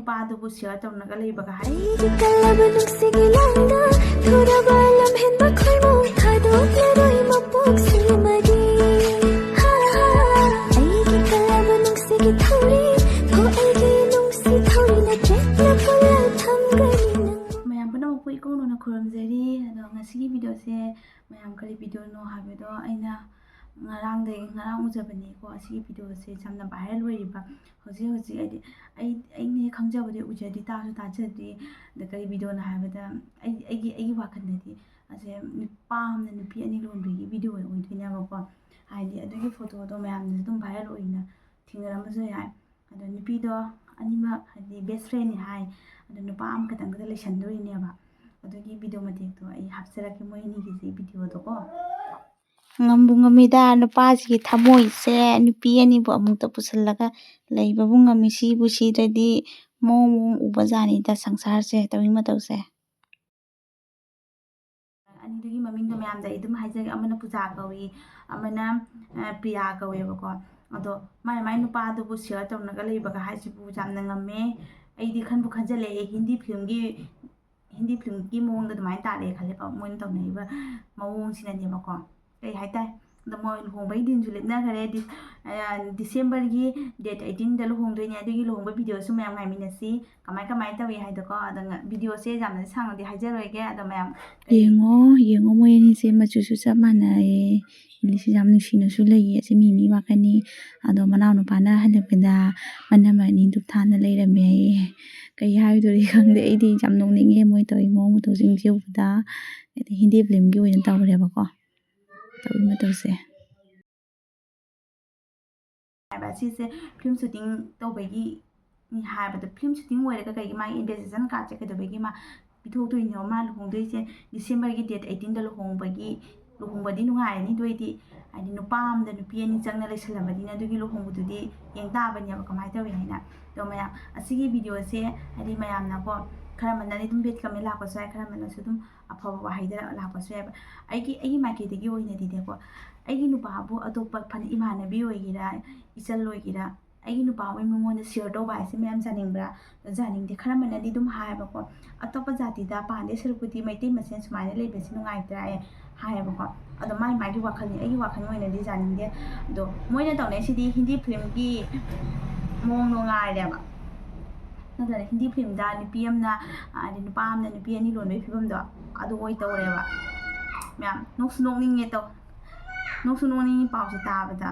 ꯅꯨꯄꯥꯗꯨꯕꯨ ꯁꯤꯌꯔ ꯇꯧꯅꯒ ꯂꯩꯕꯒ ꯍꯥꯏ ꯃꯌꯥꯝ ꯄꯨꯝꯅꯃꯛꯄꯨ ꯏꯀꯣꯡꯅꯅ ꯈꯨꯔꯨꯝꯖꯔꯤ ꯑꯗꯣ ꯉꯁꯤꯒꯤ ꯚꯤꯗꯤꯑꯣꯁꯦ ꯃꯌꯥꯝ ꯀꯔꯤ ꯚꯤꯗꯤꯑꯣꯅꯣ ꯍꯥꯏꯕꯗꯣ ꯑꯩꯅ ꯉꯔꯥꯡ ꯎꯖꯕꯅꯤꯀꯣ ꯑꯁꯤꯒꯤ ꯚꯤꯗꯤꯑꯣꯁꯦ ꯌꯥꯝꯅ ꯚꯥꯏꯔꯦꯜ ꯑꯣꯏꯔꯤꯕ ꯍꯧꯖꯤꯛ ꯑꯩꯅ ꯈꯪꯖꯕꯗꯤ ꯎꯖꯗ꯭ꯔꯤ ꯇꯥꯁꯨ ꯇꯥꯖꯗ꯭ꯔꯤ ꯑꯗ ꯀꯔꯤ ꯚꯤꯗꯤꯑꯣꯅꯣ ꯍꯥꯏꯕꯗ ꯑꯩꯒꯤ ꯋꯥꯈꯜꯗꯗꯤ ꯑꯁꯦ ꯅꯨꯄꯥ ꯑꯃꯅ ꯅꯨꯄꯤ ꯑꯅꯤ ꯂꯣꯟꯕꯒꯤ ꯚꯤꯗꯤꯑꯣ ꯑꯣꯏꯗꯣꯏꯅꯦꯕꯀꯣ ꯍꯥꯏꯗꯤ ꯑꯗꯨꯒꯤ ꯐꯣꯇꯣꯗꯣ ꯃꯌꯥꯝꯅꯁꯨ ꯑꯗꯨꯝ ꯚꯥꯏꯔꯦꯜ ꯑꯣꯏꯅ ꯊꯦꯡꯅꯔꯝꯕꯁꯨ ꯌꯥꯏ ꯑꯗꯣ ꯅꯨꯄꯤꯗꯣ ꯑꯅꯤꯃꯛ ꯍꯥꯏꯗꯤ ꯕꯦꯁ ꯐ꯭ꯔꯦꯟꯅꯤ ꯍꯥꯏ ꯑꯗꯣ ꯅꯨꯄꯥ ꯑꯃꯈꯛꯇꯪꯒꯗ ꯂꯩꯁꯟꯗꯣꯏꯅꯦꯕ ꯑꯗꯨꯒꯤ ꯚꯤꯗꯤꯑꯣ ꯃꯇꯦꯛꯇꯣ ꯑꯩ ꯍꯥꯞꯆꯔꯛꯀꯦ ꯃꯣꯏ ꯑꯅꯤꯒꯤꯁꯤ ꯚꯤꯗꯤꯑꯣꯗꯣꯀꯣ ꯉꯝꯕꯨ ꯉꯝꯃꯤꯗ ꯅꯨꯄꯥꯁꯤꯒꯤ ꯊꯃꯣꯏꯁꯦ ꯅꯨꯄꯤ ꯑꯅꯤꯕꯨ ꯑꯃꯨꯛꯇ ꯄꯨꯁꯜꯂꯒ ꯂꯩꯕꯕꯨ ꯉꯝꯃꯤ ꯁꯤꯕꯨ ꯁꯤꯗ꯭ꯔꯗꯤ ꯃꯑꯣꯡ ꯎꯕꯖꯥꯠꯅꯤꯗ ꯁꯪꯁꯥꯔꯁꯦ ꯇꯧꯔꯤ ꯃꯇꯧꯁꯦ ꯑꯅꯤꯗꯨꯒꯤ ꯃꯃꯤꯡꯗꯣ ꯃꯌꯥꯝꯗ ꯑꯩ ꯑꯗꯨꯝ ꯍꯥꯏꯖꯒꯦ ꯑꯃꯅ ꯄꯨꯖꯥ ꯀꯧꯏ ꯑꯃꯅ ꯄ꯭ꯔꯤꯌꯥ ꯀꯧꯋꯦꯕꯀꯣ ꯑꯗꯣ ꯃꯥꯏ ꯅꯨꯄꯥꯗꯨꯕꯨ ꯁꯤꯌꯔ ꯇꯧꯅꯒ ꯂꯩꯕꯒ ꯍꯥꯏꯁꯤꯕꯨ ꯌꯥꯝꯅ ꯉꯝꯃꯦ ꯑꯩꯗꯤ ꯈꯟꯖꯜꯂꯛꯑꯦ ꯍꯤꯟꯗꯤ ꯐꯤꯂꯝꯒꯤ ꯃꯑꯣꯡꯗ ꯑꯗꯨꯃꯥꯏꯅ ꯇꯥꯔꯛꯑꯦ ꯈꯜꯂꯦꯕ ꯃꯣꯏꯅ ꯇꯧꯅꯔꯤꯕ ꯃꯑꯣꯡꯁꯤꯅꯅꯦꯕꯀꯣ ꯀꯩ ꯍꯥꯏꯇꯥꯔꯦ ꯑꯗꯣ ꯃꯣꯏ ꯂꯨꯍꯣꯡꯕꯒꯤ ꯗꯤꯟꯁꯨ ꯂꯦꯞꯅꯈ꯭ꯔꯦ ꯗꯤꯁꯦꯝꯕꯔꯒꯤ ꯗꯦꯠ 18ꯗ ꯂꯨꯍꯣꯡꯗꯣꯏꯅꯦ ꯑꯗꯨꯒꯤ ꯂꯨꯍꯣꯡꯕ ꯚꯤꯗꯤꯑꯣꯁꯨ ꯃꯌꯥꯝ ꯉꯥꯏꯃꯤꯟꯅꯁꯤ ꯀꯃꯥꯏꯅ ꯇꯧꯏ ꯍꯥꯏꯗꯣꯀꯣ ꯑꯗꯣ ꯚꯤꯗꯤꯑꯣꯁꯦ ꯌꯥꯝꯅꯗꯤ ꯁꯥꯡꯅꯗꯤ ꯍꯥꯏꯖꯔꯣꯏꯒꯦ ꯑꯗꯣ ꯃꯌꯥꯝ ꯌꯦꯡꯉꯣ ꯃꯣꯏ ꯑꯅꯤꯁꯦ ꯃꯆꯨꯁꯨ ꯆꯞ ꯃꯥꯟꯅꯩꯌꯦ ꯏꯪꯂꯤꯁꯁꯦ ꯌꯥꯝ ꯅꯨꯡꯁꯤꯅꯁꯨ ꯂꯩꯌꯦ ꯑꯁꯤ ꯃꯤ ꯋꯥꯈꯜꯅꯤ ꯑꯗꯣ ꯃꯅꯥꯎꯅꯨꯄꯥꯅ ꯍꯜꯂꯛꯄꯗ ꯃꯅꯝ ꯑꯅꯤ ꯙꯨꯞ ꯊꯥꯅ ꯂꯩꯔꯝꯃꯦ ꯍꯥꯏꯌꯦ ꯀꯩ ꯍꯥꯏꯗꯣꯔꯤ ꯈꯪꯗꯦ ꯑꯩꯗꯤ ꯌꯥꯝ ꯅꯣꯛꯅꯤꯡꯉꯦ ꯃꯣꯏ ꯇꯧꯔꯤ ꯃꯑꯣꯡ ꯃꯇꯧꯁꯤꯡꯁꯦ ꯎꯕꯗ ꯍꯤꯟꯗꯤ ꯐꯤꯂꯝꯒꯤ ꯑꯣꯏꯅ ꯇꯧꯔꯦꯕꯀꯣ ꯇꯧꯔꯤ ꯃꯇꯧꯁꯦ ꯁꯤꯁꯦ ꯐꯤꯂꯝ ꯁꯨꯇꯤꯡ ꯇꯧꯕꯒꯤ ꯍꯥꯏꯕꯗꯣ ꯐꯤꯂꯝ ꯁꯨꯇꯤꯡ ꯑꯣꯏꯔꯒ ꯀꯩꯒꯤ ꯃꯥꯒꯤ ꯏꯟꯚꯤꯇꯦꯁꯟ ꯀꯥꯔꯠꯁꯦ ꯀꯩꯗꯧꯕꯒꯤ ꯃꯥ ꯄꯤꯊꯣꯛꯇꯣꯏꯅꯣ ꯃꯥ ꯂꯨꯍꯣꯡꯗꯣꯏꯁꯦ ꯗꯤꯁꯦꯝꯕꯔꯒꯤ ꯗꯦꯠ 18ꯗ ꯂꯨꯍꯣꯡꯕꯗꯤ ꯅꯨꯡꯉꯥꯏꯔꯅꯤ ꯑꯗꯨ ꯑꯣꯏꯗꯤ ꯍꯥꯏꯗꯤ ꯅꯨꯄꯥ ꯑꯃꯗ ꯅꯨꯄꯤ ꯑꯅꯤ ꯆꯪꯅ ꯂꯩꯁꯜꯂꯕꯅꯤꯅ ꯑꯗꯨꯒꯤ ꯂꯨꯍꯣꯡꯕꯗꯨꯗꯤ ꯌꯦꯡ ꯇꯥꯕꯅꯦꯕ ꯀꯃꯥꯏꯅ ꯇꯧꯏ ꯍꯥꯏꯅ ꯑꯗꯣ ꯃꯌꯥꯝ ꯑꯁꯤꯒꯤ ꯚꯤꯗꯤꯑꯣꯁꯦ ꯍꯥꯏꯗꯤ ꯃꯌꯥꯝꯅꯀꯣ ꯈꯔ ꯑꯃꯅꯗꯤ ꯑꯗꯨꯝ ꯕꯦꯠ ꯀꯃꯦꯟ ꯂꯥꯛꯄꯁꯨ ꯌꯥꯏ ꯈꯔ ꯑꯃꯅꯁꯨ ꯑꯗꯨꯝ ꯑꯐꯕ ꯋꯥꯍꯩꯗ ꯂꯥꯛꯄꯁꯨ ꯌꯥꯏꯕ ꯑꯩꯒꯤ ꯃꯥꯏꯀꯩꯗꯒꯤ ꯑꯣꯏꯅꯗꯤꯅꯦꯀꯣ ꯑꯩꯒꯤ ꯅꯨꯄꯥꯕꯨ ꯑꯇꯣꯞꯄ ꯐꯅ ꯏꯃꯥꯟꯅꯕꯤ ꯑꯣꯏꯒꯦꯔꯥ ꯏꯆꯜ ꯑꯣꯏꯒꯦꯔꯥ ꯑꯩꯒꯤ ꯅꯨꯄꯥ ꯍꯣꯏ ꯃꯉꯣꯟꯗ ꯁꯤꯌꯔ ꯇꯧꯕ ꯍꯥꯏꯁꯦ ꯃꯌꯥꯝ ꯖꯥꯅꯤꯡꯕ꯭ꯔꯥ ꯖꯥꯅꯤꯡꯗꯦ ꯈꯔ ꯑꯃꯅꯗꯤ ꯑꯗꯨꯝ ꯍꯥꯏꯌꯦꯕꯀꯣ ꯑꯇꯣꯞꯄ ꯖꯥꯇꯤꯗ ꯄꯥꯟꯗꯦ ꯁꯔꯨꯛꯄꯨꯗꯤ ꯃꯩꯇꯩ ꯃꯁꯦꯟ ꯁꯨꯃꯥꯏꯅ ꯂꯩꯕꯁꯤ ꯅꯨꯡꯉꯥꯏꯇ꯭ꯔꯥ ꯍꯥꯏꯌꯦꯕꯀோ ꯑꯗꯣ ꯃꯥꯒꯤ ꯋꯥꯈꯜꯅꯤ ꯑꯩꯒꯤ ꯋꯥꯈꯜ ꯑꯣꯏꯅꯗꯤ ꯖꯥꯅꯤꯡꯗꯦ ꯑꯗꯣ ꯃꯣꯏꯅ ꯇꯧꯅꯩꯁꯤꯗꯤ ꯍꯤꯟꯗꯤ ꯐꯤꯂꯝꯒꯤ ꯃꯑꯣꯡꯗꯣ ꯉꯥꯏꯔꯦꯕ ꯅꯠꯇ꯭ꯔꯒ ꯍꯤꯟदी ꯐꯤꯂꯝꯗ ꯅꯨꯄꯤ ꯑꯃꯅ ꯍꯥꯏꯗꯤ ꯅꯨꯄꯥ ꯑꯃꯅ ꯅꯨꯄꯤ ꯑꯅꯤ ꯂꯣꯟꯕꯒꯤ ꯐꯤꯕꯝꯗꯣ ꯑꯗꯨ ꯑꯣꯏ ꯇꯧꯔꯦꯕ ꯃꯌꯥꯝ ꯅꯣꯛꯁꯨ ꯅꯣꯛꯅꯤꯡꯉꯤ ꯄꯥꯎꯁꯦ ꯇꯥꯕꯗ